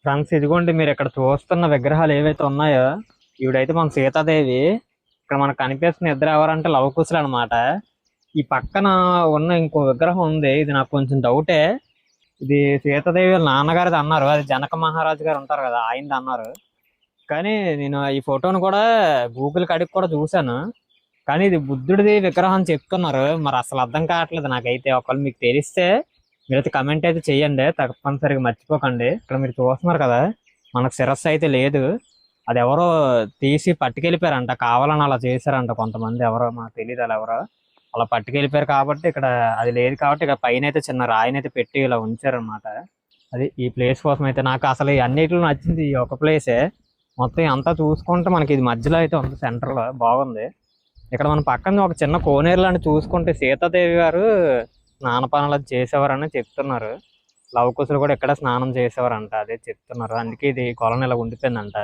Friends ఇదిగోండి, మీరు ఇక్కడ చూస్తున్న విగ్రహాలు ఏవైతే ఉన్నాయో ఈవిడైతే మన సీతాదేవి. ఇక్కడ మనకు కనిపిస్తున్న ఇద్దరు ఎవరంటే లవకుశులు అనమాట. ఈ పక్కన ఉన్న ఇంకో విగ్రహం ఉంది, ఇది నాకు కొంచెం డౌటే. ఇది సీతాదేవి వాళ్ళ నాన్నగారిది అన్నారు, అది జనక మహారాజు గారు ఉంటారు కదా, ఆయనది అన్నారు. కానీ నేను ఈ ఫోటోను కూడా గూగుల్ కడిగి కూడా చూశాను, కానీ ఇది బుద్ధుడిది విగ్రహం అని చెప్తున్నారు. మరి అసలు అర్థం కావట్లేదు నాకైతే. ఒకవేళ మీకు తెలిస్తే మీరైతే కమెంట్ అయితే చెయ్యండి, తప్పనిసరిగా మర్చిపోకండి. ఇక్కడ మీరు చూస్తున్నారు కదా, మనకు శిరస్సు అయితే లేదు, అది ఎవరో తీసి పట్టుకెళ్ళిపోయారంట, కావాలని అలా చేశారంట కొంతమంది. ఎవరో మాకు తెలియదు, అలా ఎవరో అలా పట్టుకెళ్ళిపోయారు కాబట్టి ఇక్కడ అది లేదు. కాబట్టి ఇక్కడ పైన అయితే చిన్న రాయిని అయితే పెట్టి ఇలా ఉంచారనమాట. అది ఈ ప్లేస్ కోసం అయితే నాకు అసలు అన్నిటిలో నచ్చింది ఈ ఒక ప్లేసే. మొత్తం అంతా చూసుకుంటే మనకి ఇది మధ్యలో అయితే ఉంది, సెంటర్ లో బాగుంది. ఇక్కడ మన పక్కన ఒక చిన్న కోనేరు లాంటి చూసుకుంటే సీతాదేవి గారు స్నాన పనులు చేసేవారని చెప్తున్నారు. లవకుశులు కూడా ఇక్కడ స్నానం చేసేవారంట, అదే చెప్తున్నారు. అందుకే ఇది కొలను ఇలా ఉండిపోయిందంట.